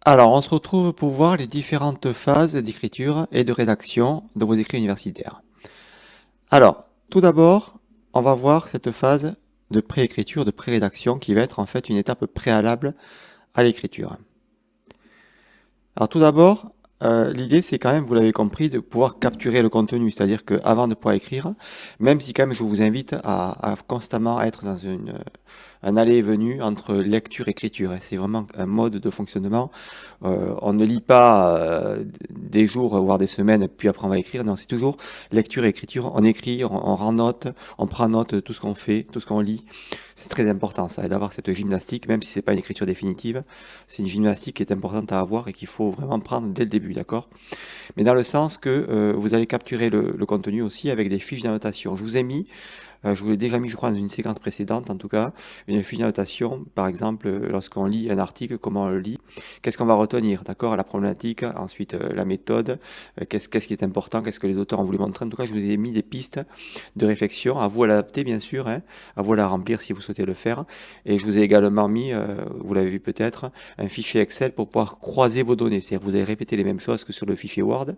Alors, on se retrouve pour voir les différentes phases d'écriture et de rédaction de vos écrits universitaires. Alors, tout d'abord, on va voir cette phase de préécriture, de pré-rédaction, qui va être en fait une étape préalable à l'écriture. Alors tout d'abord, l'idée c'est quand même, vous l'avez compris, de pouvoir capturer le contenu, c'est-à-dire qu'avant de pouvoir écrire, même si quand même je vous invite à constamment être dans un aller et venu entre lecture et écriture, hein. C'est vraiment un mode de fonctionnement. On ne lit pas des jours, voire des semaines, puis après on va écrire. Non, c'est toujours lecture et écriture. On écrit, on rend note, on prend note de tout ce qu'on fait, tout ce qu'on lit. C'est très important ça, d'avoir cette gymnastique, même si c'est pas une écriture définitive. C'est une gymnastique qui est importante à avoir et qu'il faut vraiment prendre dès le début, d'accord? Mais dans le sens que vous allez capturer le contenu aussi avec des fiches d'annotation. Je vous ai mis je vous l'ai déjà mis, je crois, dans une séquence précédente, en tout cas, une fiche d'annotation, par exemple, lorsqu'on lit un article, comment on le lit, qu'est-ce qu'on va retenir, d'accord, la problématique, ensuite la méthode, qu'est-ce qui est important, qu'est-ce que les auteurs ont voulu montrer. En tout cas, je vous ai mis des pistes de réflexion, à vous à l'adapter, bien sûr, hein, à vous à la remplir si vous souhaitez le faire. Et je vous ai également mis, vous l'avez vu peut-être, un fichier Excel pour pouvoir croiser vos données. C'est-à-dire que vous allez répéter les mêmes choses que sur le fichier Word,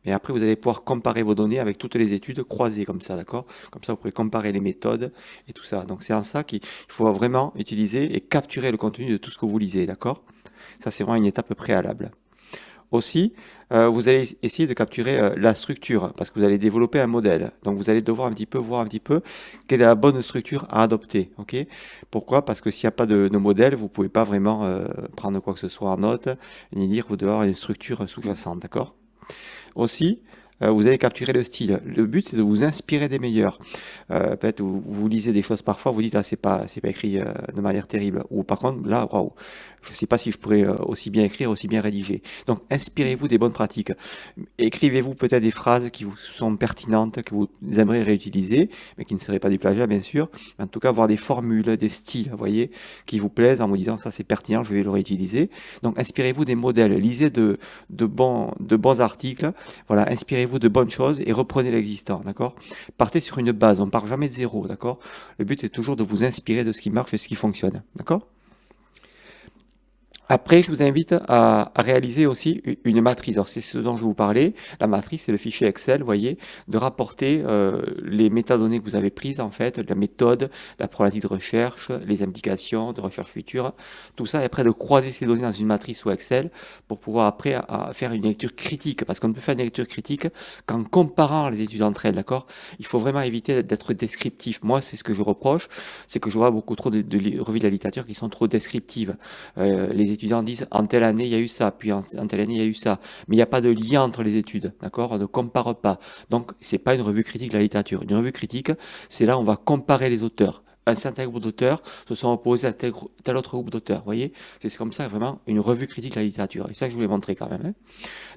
mais après, vous allez pouvoir comparer vos données avec toutes les études croisées comme ça, d'accord? Comme ça, vous pouvez comparer les méthodes et tout ça. Donc c'est en ça qu'il faut vraiment utiliser et capturer le contenu de tout ce que vous lisez, d'accord? Ça, c'est vraiment une étape préalable. Aussi, vous allez essayer de capturer la structure, parce que vous allez développer un modèle. Donc vous allez devoir un petit peu voir un petit peu quelle est la bonne structure à adopter. Ok? Pourquoi? Parce que s'il n'y a pas de modèle, vous ne pouvez pas vraiment prendre quoi que ce soit en note, ni lire, vous devez avoir une structure sous-jacente, d'accord? Aussi, vous allez capturer le style. Le but, c'est de vous inspirer des meilleurs. Peut-être vous lisez des choses parfois, vous dites ah c'est pas écrit de manière terrible. Ou par contre là, waouh, je ne sais pas si je pourrais aussi bien écrire, aussi bien rédiger. Donc inspirez-vous des bonnes pratiques. Écrivez-vous peut-être des phrases qui vous sont pertinentes, que vous aimeriez réutiliser, mais qui ne seraient pas du plagiat bien sûr. Mais en tout cas, avoir des formules, des styles, vous voyez, qui vous plaisent en vous disant ça c'est pertinent, je vais le réutiliser. Donc inspirez-vous des modèles, lisez de bons articles, voilà, inspirez-vous de bonnes choses et reprenez l'existant, d'accord? Partez sur une base, on part jamais de zéro, d'accord? Le but est toujours de vous inspirer de ce qui marche et ce qui fonctionne, d'accord? Après, je vous invite à réaliser aussi une matrice. Alors, c'est ce dont je vous parlais. La matrice, c'est le fichier Excel, vous voyez, de rapporter les métadonnées que vous avez prises, en fait, la méthode, la problématique de recherche, les implications de recherche future, tout ça, et après de croiser ces données dans une matrice ou Excel pour pouvoir après faire une lecture critique, parce qu'on ne peut faire une lecture critique qu'en comparant les études entre elles, d'accord? Il faut vraiment éviter d'être descriptif. Moi, c'est ce que je reproche, c'est que je vois beaucoup trop de revues de la littérature qui sont trop descriptives. Les étudiants disent en telle année il y a eu ça, puis en telle année il y a eu ça, mais il n'y a pas de lien entre les études, d'accord? On ne compare pas. Donc c'est pas une revue critique de la littérature. Une revue critique, c'est là où on va comparer les auteurs. Un certain groupe d'auteurs se sont opposés à tel autre groupe d'auteurs, vous voyez? C'est comme ça vraiment une revue critique de la littérature. Et ça je vous l'ai montré quand même, hein.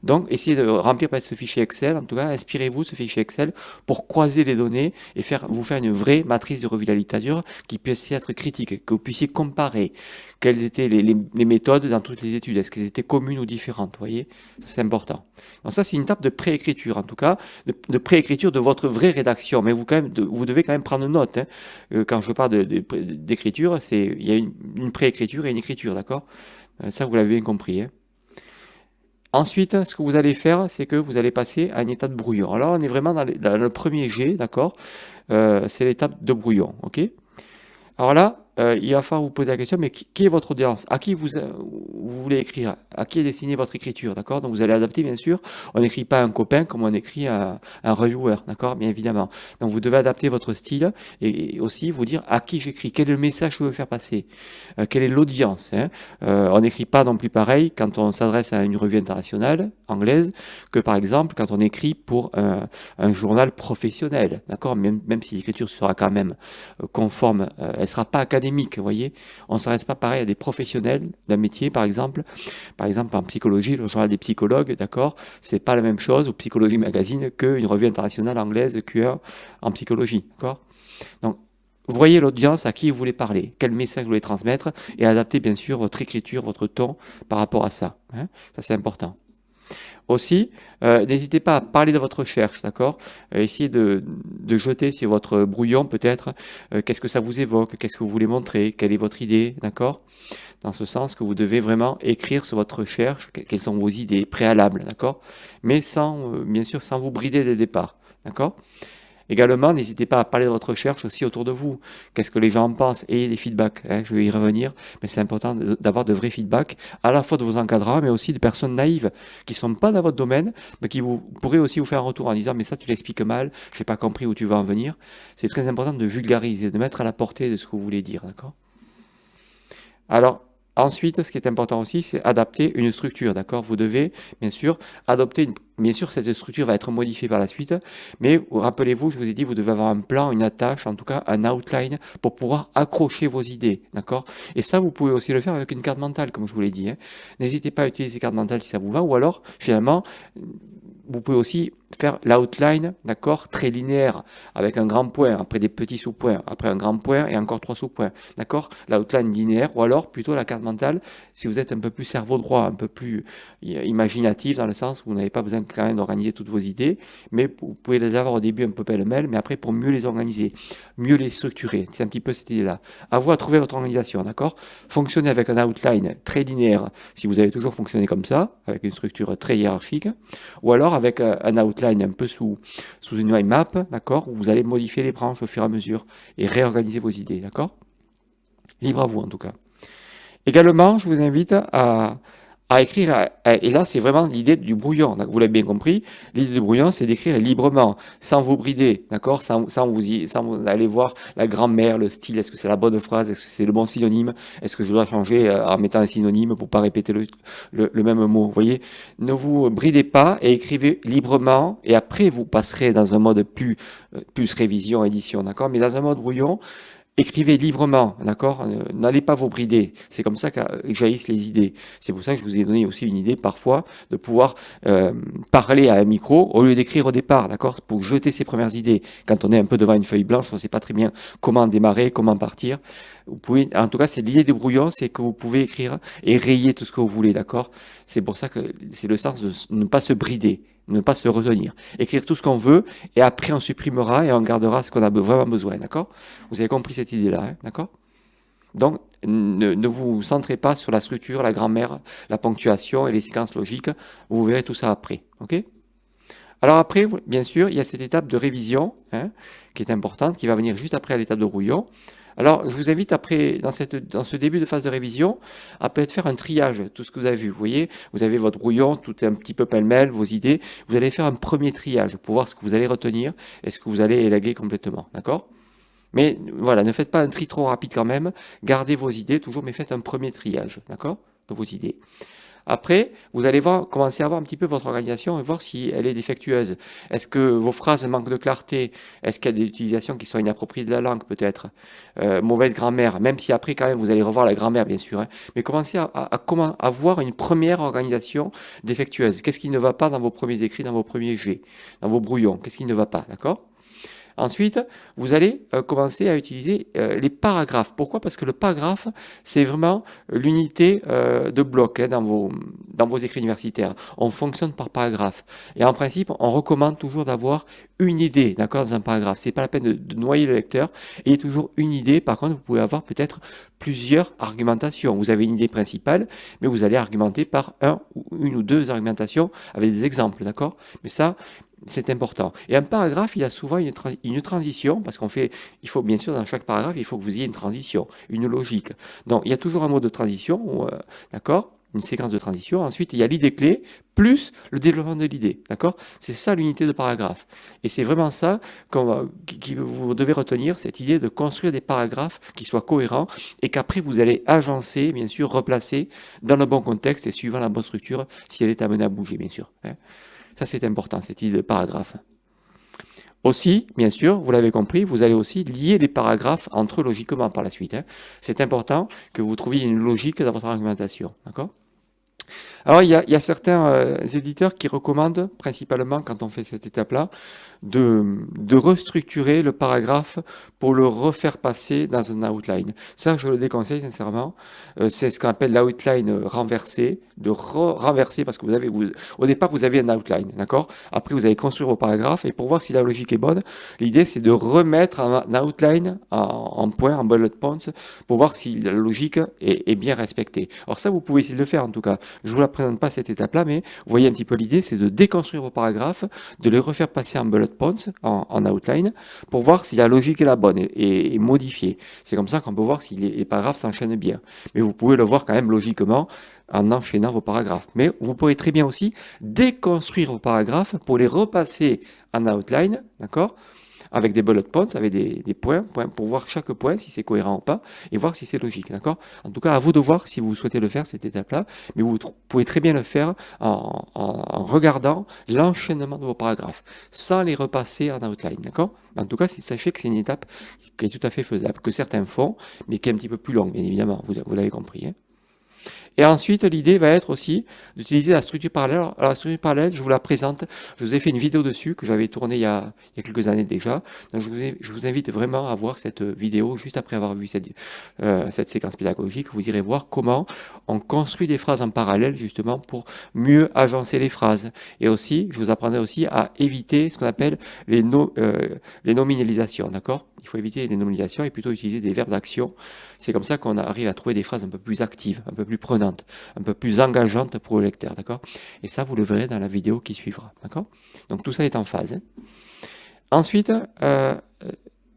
Donc, essayez de remplir par ce fichier Excel. En tout cas, inspirez-vous de ce fichier Excel pour croiser les données et vous faire une vraie matrice de revue de la littérature qui puisse être critique, que vous puissiez comparer quelles étaient les méthodes dans toutes les études. Est-ce qu'elles étaient communes ou différentes, vous voyez? C'est important. Donc ça, c'est une étape de préécriture, en tout cas, de préécriture de votre vraie rédaction. Mais vous devez quand même prendre note, hein. Quand je parle d'écriture, il y a une préécriture et une écriture, d'accord? Ça, vous l'avez bien compris, hein. Ensuite, ce que vous allez faire, c'est que vous allez passer à une étape de brouillon. Alors là, on est vraiment dans le premier jet, d'accord? C'est l'étape de brouillon, ok? Alors là, il va falloir vous poser la question, mais qui est votre audience? À qui vous voulez écrire? À qui est destinée votre écriture, d'accord? Donc vous allez adapter, bien sûr. On n'écrit pas un copain comme on écrit un reviewer, d'accord? Bien évidemment. Donc vous devez adapter votre style et aussi vous dire à qui j'écris, quel est le message que je veux faire passer, quelle est l'audience, hein? On n'écrit pas non plus pareil quand on s'adresse à une revue internationale anglaise que par exemple quand on écrit pour un journal professionnel, d'accord? Même si l'écriture sera quand même conforme, elle ne sera pas académique, vous voyez. On ne s'adresse pas pareil à des professionnels d'un métier, par exemple. Par exemple, en psychologie, le journal des psychologues, d'accord, c'est pas la même chose, ou Psychologie Magazine, qu'une revue internationale anglaise QR en psychologie, d'accord? Donc, voyez l'audience à qui vous voulez parler, quel message vous voulez transmettre, et adaptez bien sûr votre écriture, votre ton par rapport à ça, hein. Ça, c'est important. Aussi, n'hésitez pas à parler de votre recherche, d'accord? Essayez de jeter sur votre brouillon peut-être, qu'est-ce que ça vous évoque, qu'est-ce que vous voulez montrer, quelle est votre idée, d'accord? Dans ce sens que vous devez vraiment écrire sur votre recherche quelles sont vos idées préalables, d'accord? Mais sans, bien sûr, sans vous brider dès le départ, d'accord? Également, n'hésitez pas à parler de votre recherche aussi autour de vous. Qu'est-ce que les gens en pensent? Et des feedbacks, hein, je vais y revenir, mais c'est important d'avoir de vrais feedbacks, à la fois de vos encadrants, mais aussi de personnes naïves, qui ne sont pas dans votre domaine, mais qui pourraient aussi vous faire un retour en disant, mais ça tu l'expliques mal, je n'ai pas compris où tu vas en venir. C'est très important de vulgariser, de mettre à la portée de ce que vous voulez dire, d'accord? Alors, ensuite, ce qui est important aussi, c'est adapter une structure, d'accord? Vous devez, bien sûr, adopter une... Bien sûr, cette structure va être modifiée par la suite, mais rappelez-vous, je vous ai dit, vous devez avoir un plan, une attache, en tout cas un outline, pour pouvoir accrocher vos idées, d'accord? Et ça, vous pouvez aussi le faire avec une carte mentale, comme je vous l'ai dit, hein. N'hésitez pas à utiliser carte mentale si ça vous va, ou alors, finalement, vous pouvez aussi faire l'outline, d'accord, très linéaire, avec un grand point, après des petits sous-points, après un grand point et encore 3 sous-points, d'accord? L'outline linéaire, ou alors plutôt la carte mentale, si vous êtes un peu plus cerveau droit, un peu plus imaginatif, dans le sens où vous n'avez pas besoin quand même d'organiser toutes vos idées, mais vous pouvez les avoir au début un peu pêle-mêle, mais après pour mieux les organiser, mieux les structurer, c'est un petit peu cette idée-là. À vous à trouver votre organisation, d'accord? Fonctionnez avec un outline très linéaire, si vous avez toujours fonctionné comme ça, avec une structure très hiérarchique, ou alors avec un outline un peu sous une mind map, d'accord, où vous allez modifier les branches au fur et à mesure et réorganiser vos idées, d'accord? Libre à vous en tout cas. Également, je vous invite à écrire, et là c'est vraiment l'idée du brouillon, vous l'avez bien compris, l'idée du brouillon c'est d'écrire librement, sans vous brider, d'accord, sans vous aller voir la grammaire, le style, est-ce que c'est la bonne phrase, est-ce que c'est le bon synonyme, est-ce que je dois changer en mettant un synonyme pour pas répéter le même mot, vous voyez, ne vous bridez pas et écrivez librement, et après vous passerez dans un mode plus révision, édition, d'accord, mais dans un mode brouillon, écrivez librement, d'accord? N'allez pas vous brider. C'est comme ça que jaillissent les idées. C'est pour ça que je vous ai donné aussi une idée parfois de pouvoir parler à un micro au lieu d'écrire au départ, d'accord? Pour jeter ses premières idées. Quand on est un peu devant une feuille blanche, on ne sait pas très bien comment démarrer, comment partir. Vous pouvez, en tout cas, c'est l'idée des brouillons, c'est que vous pouvez écrire et rayer tout ce que vous voulez, d'accord? C'est pour ça que c'est le sens de ne pas se brider, ne pas se retenir. Écrire tout ce qu'on veut et après on supprimera et on gardera ce qu'on a vraiment besoin, d'accord? Vous avez compris cette idée-là, hein, d'accord? Donc, ne vous centrez pas sur la structure, la grammaire, la ponctuation et les séquences logiques. Vous verrez tout ça après, ok? Alors après, bien sûr, il y a cette étape de révision, hein, qui est importante, qui va venir juste après l'étape de brouillon. Alors, je vous invite après, dans ce début de phase de révision, à peut-être faire un triage, tout ce que vous avez vu. Vous voyez, vous avez votre brouillon, tout est un petit peu pêle-mêle, vos idées. Vous allez faire un premier triage pour voir ce que vous allez retenir et ce que vous allez élaguer complètement, d'accord? Mais voilà, ne faites pas un tri trop rapide quand même. Gardez vos idées toujours, mais faites un premier triage, d'accord, de vos idées. Après, vous allez commencer à voir un petit peu votre organisation et voir si elle est défectueuse. Est-ce que vos phrases manquent de clarté? Est-ce qu'il y a des utilisations qui sont inappropriées de la langue peut-être? Mauvaise grammaire, même si après quand même vous allez revoir la grammaire bien sûr, hein. Mais commencez à voir une première organisation défectueuse. Qu'est-ce qui ne va pas dans vos premiers écrits, dans vos premiers jets, dans vos brouillons? Qu'est-ce qui ne va pas, d'accord? Ensuite, vous allez commencer à utiliser les paragraphes. Pourquoi? Parce que le paragraphe, c'est vraiment l'unité de bloc, hein, dans vos écrits universitaires. On fonctionne par paragraphe. Et en principe, on recommande toujours d'avoir une idée, d'accord, dans un paragraphe. C'est pas la peine de noyer le lecteur. Ayez toujours une idée. Par contre, vous pouvez avoir peut-être plusieurs argumentations. Vous avez une idée principale, mais vous allez argumenter par une ou deux argumentations avec des exemples, d'accord? Mais ça, c'est important. Et un paragraphe, il a souvent une transition, parce il faut bien sûr dans chaque paragraphe, il faut que vous ayez une transition, une logique. Donc il y a toujours un mot de transition, d'accord, une séquence de transition. Ensuite, il y a l'idée clé plus le développement de l'idée, d'accord. C'est ça l'unité de paragraphe. Et c'est vraiment ça que vous devez retenir, cette idée de construire des paragraphes qui soient cohérents et qu'après vous allez agencer, bien sûr, replacer dans le bon contexte et suivant la bonne structure si elle est amenée à bouger, bien sûr, hein. Ça, c'est important, cette idée de paragraphe. Aussi, bien sûr, vous l'avez compris, vous allez aussi lier les paragraphes entre eux logiquement par la suite, hein. C'est important que vous trouviez une logique dans votre argumentation, d'accord? Alors, il y a certains éditeurs qui recommandent, principalement quand on fait cette étape-là, de restructurer le paragraphe pour le refaire passer dans un outline. Ça, je le déconseille sincèrement. C'est ce qu'on appelle l'outline renversé, renverser parce que au départ, vous avez un outline, d'accord? Après, vous allez construire vos paragraphes et pour voir si la logique est bonne, l'idée, c'est de remettre un outline en point, en bullet points, pour voir si la logique est bien respectée. Alors ça, vous pouvez essayer de le faire en tout cas. Je ne vous la présente pas cette étape-là, mais vous voyez un petit peu l'idée, c'est de déconstruire vos paragraphes, de les refaire passer en bullet points, en outline, pour voir si la logique est la bonne et modifiée. C'est comme ça qu'on peut voir si les paragraphes s'enchaînent bien. Mais vous pouvez le voir quand même logiquement en enchaînant vos paragraphes. Mais vous pouvez très bien aussi déconstruire vos paragraphes pour les repasser en outline, d'accord? Avec des bullet points, avec des points, pour voir chaque point, si c'est cohérent ou pas, et voir si c'est logique, d'accord? En tout cas, à vous de voir si vous souhaitez le faire, cette étape-là, mais vous pouvez très bien le faire en regardant l'enchaînement de vos paragraphes, sans les repasser en outline, d'accord? En tout cas, sachez que c'est une étape qui est tout à fait faisable, que certains font, mais qui est un petit peu plus longue, bien évidemment, vous l'avez compris, hein. Et ensuite, l'idée va être aussi d'utiliser la structure parallèle. Alors, la structure parallèle, je vous la présente. Je vous ai fait une vidéo dessus que j'avais tournée il y a quelques années déjà. Donc, je vous invite vraiment à voir cette vidéo juste après avoir vu cette séquence pédagogique. Vous irez voir comment on construit des phrases en parallèle justement pour mieux agencer les phrases. Et aussi, je vous apprendrai aussi à éviter ce qu'on appelle les nominalisations. D'accord? Il faut éviter les nominalisations et plutôt utiliser des verbes d'action. C'est comme ça qu'on arrive à trouver des phrases un peu plus actives, un peu plus prenantes, un peu plus engageantes pour le lecteur, d'accord? Et ça, vous le verrez dans la vidéo qui suivra, d'accord? Donc tout ça est en phase, hein. Ensuite,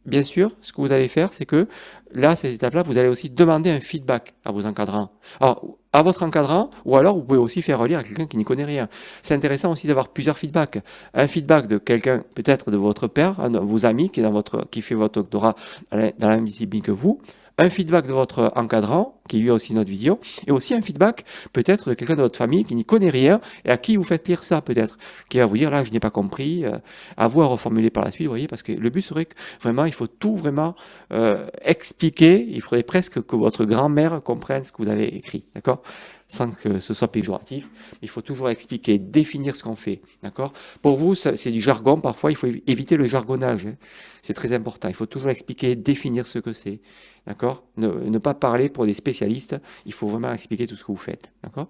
bien sûr, ce que vous allez faire, c'est que là, cette étape-là, vous allez aussi demander un feedback à vos encadrants. Alors, à votre encadrant, ou alors vous pouvez aussi faire relire à quelqu'un qui n'y connaît rien. C'est intéressant aussi d'avoir plusieurs feedbacks. Un feedback de quelqu'un, peut-être de votre père, un de vos amis qui fait votre doctorat dans la même discipline que vous, un feedback de votre encadrant, qui lui a aussi notre vidéo, et aussi un feedback peut-être de quelqu'un de votre famille qui n'y connaît rien et à qui vous faites lire ça peut-être, qui va vous dire là je n'ai pas compris, à vous à reformuler par la suite, vous voyez, parce que le but serait que vraiment il faut tout vraiment expliquer, il faudrait presque que votre grand-mère comprenne ce que vous avez écrit, d'accord? Sans que ce soit péjoratif, il faut toujours expliquer, définir ce qu'on fait, d'accord? Pour vous, c'est du jargon, parfois il faut éviter le jargonnage, hein. C'est très important, il faut toujours expliquer, définir ce que c'est, d'accord? Ne pas parler pour des spécialistes, il faut vraiment expliquer tout ce que vous faites, d'accord?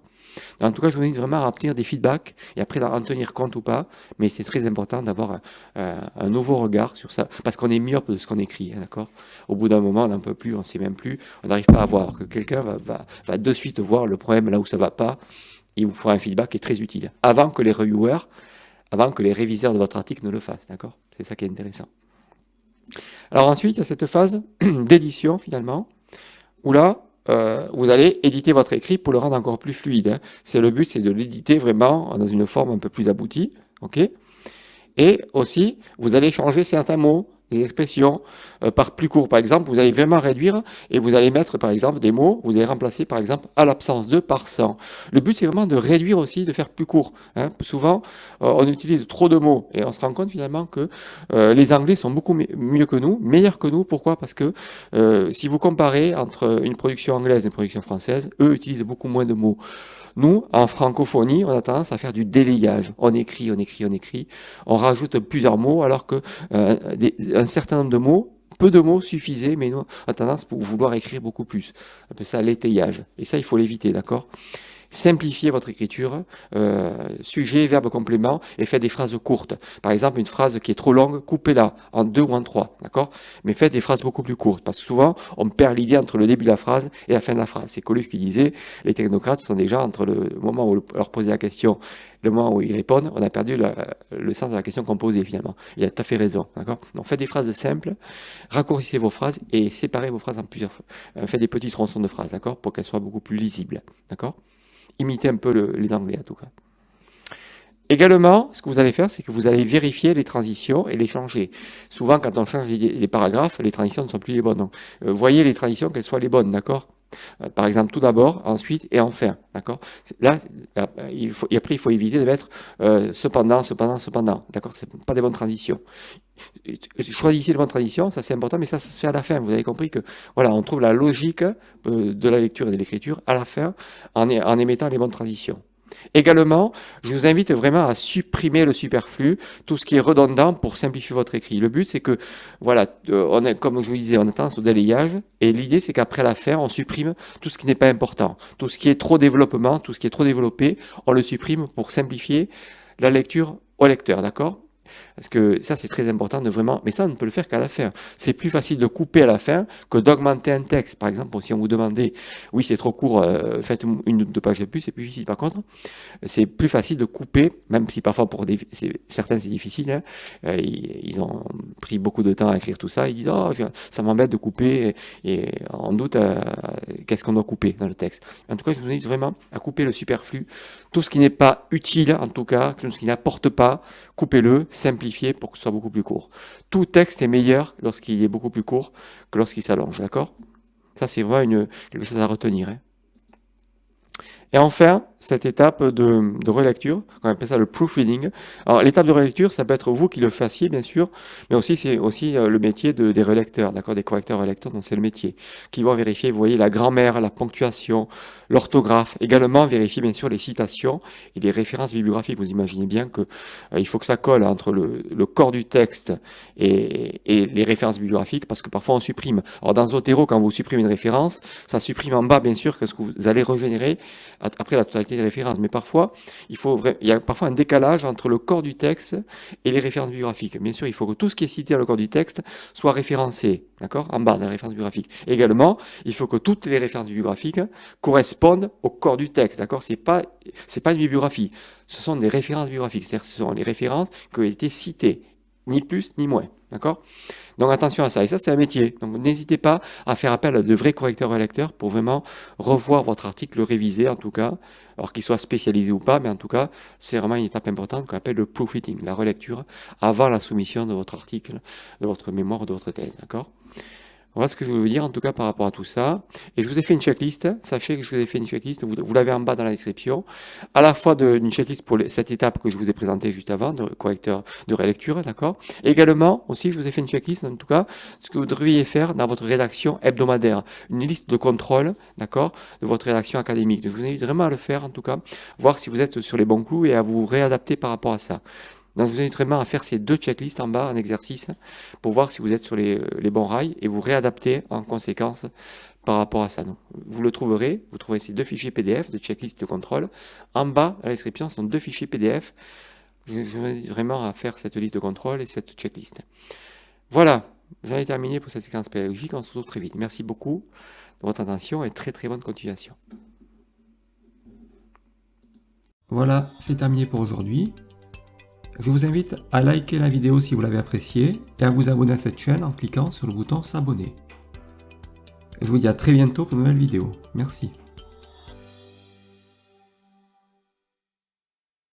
En tout cas, je vous invite vraiment à obtenir des feedbacks et après en tenir compte ou pas, mais c'est très important d'avoir un nouveau regard sur ça, parce qu'on est myope de ce qu'on écrit, hein, d'accord? Au bout d'un moment, on n'en peut plus, on ne sait même plus, on n'arrive pas à voir, que quelqu'un va de suite voir le problème là où ça ne va pas, il vous fera un feedback qui est très utile, avant que les reviewers, avant que les réviseurs de votre article ne le fassent, d'accord? C'est ça qui est intéressant. Alors ensuite, il y a cette phase d'édition finalement, où là, vous allez éditer votre écrit pour le rendre encore plus fluide, hein. C'est le but, c'est de l'éditer vraiment dans une forme un peu plus aboutie, ok? Et aussi, vous allez changer certains mots, des expressions par plus court. Par exemple, vous allez vraiment réduire et vous allez mettre, par exemple, des mots, vous allez remplacer, par exemple, à l'absence de par sans. Le but, c'est vraiment de réduire aussi, de faire plus court, hein. Souvent, on utilise trop de mots et on se rend compte finalement que les Anglais sont beaucoup mieux que nous, meilleurs que nous. Pourquoi? Parce que si vous comparez entre une production anglaise et une production française, eux utilisent beaucoup moins de mots. Nous, en francophonie, on a tendance à faire du délayage. On écrit, on écrit, on écrit. On rajoute plusieurs mots alors que un certain nombre de mots, peu de mots suffisaient, mais nous, on a tendance pour vouloir écrire beaucoup plus. On appelle ça l'étayage. Et ça, il faut l'éviter, d'accord? Simplifiez votre écriture, sujet, verbe, complément, et faites des phrases courtes. Par exemple, une phrase qui est trop longue, coupez-la en 2 ou en 3, d'accord? Mais faites des phrases beaucoup plus courtes, parce que souvent, on perd l'idée entre le début de la phrase et la fin de la phrase. C'est Coluche qui disait, les technocrates sont déjà entre le moment où on leur posait la question et le moment où ils répondent, on a perdu le sens de la question qu'on posait finalement. Il a tout à fait raison, d'accord? Donc faites des phrases simples, raccourcissez vos phrases et séparez vos phrases en plusieurs. Faites des petits tronçons de phrases, d'accord? Pour qu'elles soient beaucoup plus lisibles, d'accord? Imitez un peu les Anglais en tout cas. Également, ce que vous allez faire, c'est que vous allez vérifier les transitions et les changer. Souvent, quand on change les paragraphes, les transitions ne sont plus les bonnes. Donc, voyez les transitions, qu'elles soient les bonnes, d'accord? Par exemple, tout d'abord, ensuite et enfin, d'accord? Là, après, il faut éviter de mettre cependant, cependant, cependant, d'accord? C'est pas des bonnes transitions. Choisissez les bonnes transitions, ça c'est important, mais ça se fait à la fin. Vous avez compris que, voilà, on trouve la logique de la lecture et de l'écriture à la fin en émettant les bonnes transitions. Également, je vous invite vraiment à supprimer le superflu, tout ce qui est redondant pour simplifier votre écrit. Le but, c'est que, voilà, comme je vous disais, on a tendance au délayage, et l'idée, c'est qu'après la fin, on supprime tout ce qui n'est pas important. Tout ce qui est trop développement, tout ce qui est trop développé, on le supprime pour simplifier la lecture au lecteur, d'accord? Parce que ça, c'est très important de vraiment... Mais ça, on ne peut le faire qu'à la fin. C'est plus facile de couper à la fin que d'augmenter un texte. Par exemple, si on vous demandait, oui, c'est trop court, faites une ou deux pages de plus, c'est plus difficile. Par contre, c'est plus facile de couper, même si parfois pour certains c'est difficile. Hein. Ils ont pris beaucoup de temps à écrire tout ça. Ils disent, oh, ça m'embête de couper. Et en doute, qu'est-ce qu'on doit couper dans le texte. En tout cas, je vous invite vraiment à couper le superflu. Tout ce qui n'est pas utile, en tout cas, tout ce qui n'apporte pas, coupez-le, simplifiez pour que ce soit beaucoup plus court. Tout texte est meilleur lorsqu'il est beaucoup plus court que lorsqu'il s'allonge, d'accord? Ça, c'est vraiment quelque chose à retenir. Hein. Et enfin, cette étape de relecture, on appelle ça le proofreading. Alors, l'étape de relecture, ça peut être vous qui le fassiez, bien sûr, mais aussi c'est aussi le métier des relecteurs, d'accord, des correcteurs relecteurs, donc c'est le métier, qui vont vérifier, vous voyez, la grammaire, la ponctuation, l'orthographe, également vérifier, bien sûr, les citations et les références bibliographiques. Vous imaginez bien que il faut que ça colle entre le corps du texte et les références bibliographiques, parce que parfois on supprime. Alors, dans Zotero, quand vous supprimez une référence, ça supprime en bas, bien sûr, que ce que vous allez régénérer après la totalité des références. Mais parfois, il y a parfois un décalage entre le corps du texte et les références bibliographiques. Bien sûr, il faut que tout ce qui est cité dans le corps du texte soit référencé, d'accord, en bas dans les références bibliographiques. Également, il faut que toutes les références bibliographiques correspondent au corps du texte, d'accord. C'est pas une bibliographie, ce sont des références bibliographiques, c'est-à-dire ce sont les références qui ont été citées, ni plus ni moins, d'accord. Donc attention à ça, et ça c'est un métier. Donc n'hésitez pas à faire appel à de vrais correcteurs relecteurs pour vraiment revoir votre article, le réviser en tout cas, alors qu'il soit spécialisé ou pas, mais en tout cas c'est vraiment une étape importante qu'on appelle le proofreading, la relecture, avant la soumission de votre article, de votre mémoire, de votre thèse, d'accord ? Voilà ce que je voulais vous dire en tout cas par rapport à tout ça. Et je vous ai fait une checklist. Sachez que je vous ai fait une checklist. Vous l'avez en bas dans la description. À la fois une checklist pour cette étape que je vous ai présentée juste avant, de correcteur de relecture, d'accord. Également, aussi, je vous ai fait une checklist, en tout cas, ce que vous devriez faire dans votre rédaction hebdomadaire. Une liste de contrôle, d'accord, de votre rédaction académique. Donc, je vous invite vraiment à le faire, en tout cas, voir si vous êtes sur les bons clous et à vous réadapter par rapport à ça. Donc, je vous invite vraiment à faire ces deux checklists en bas en exercice pour voir si vous êtes sur les bons rails et vous réadapter en conséquence par rapport à ça. Donc, vous le trouverez, vous trouverez ces deux fichiers PDF de checklist de contrôle. En bas, dans la description, ce sont deux fichiers PDF. Je vous invite vraiment à faire cette liste de contrôle et cette checklist. Voilà, j'en ai terminé pour cette séquence pédagogique. On se retrouve très vite. Merci beaucoup de votre attention et très très bonne continuation. Voilà, c'est terminé pour aujourd'hui. Je vous invite à liker la vidéo si vous l'avez appréciée et à vous abonner à cette chaîne en cliquant sur le bouton s'abonner. Je vous dis à très bientôt pour une nouvelle vidéo. Merci.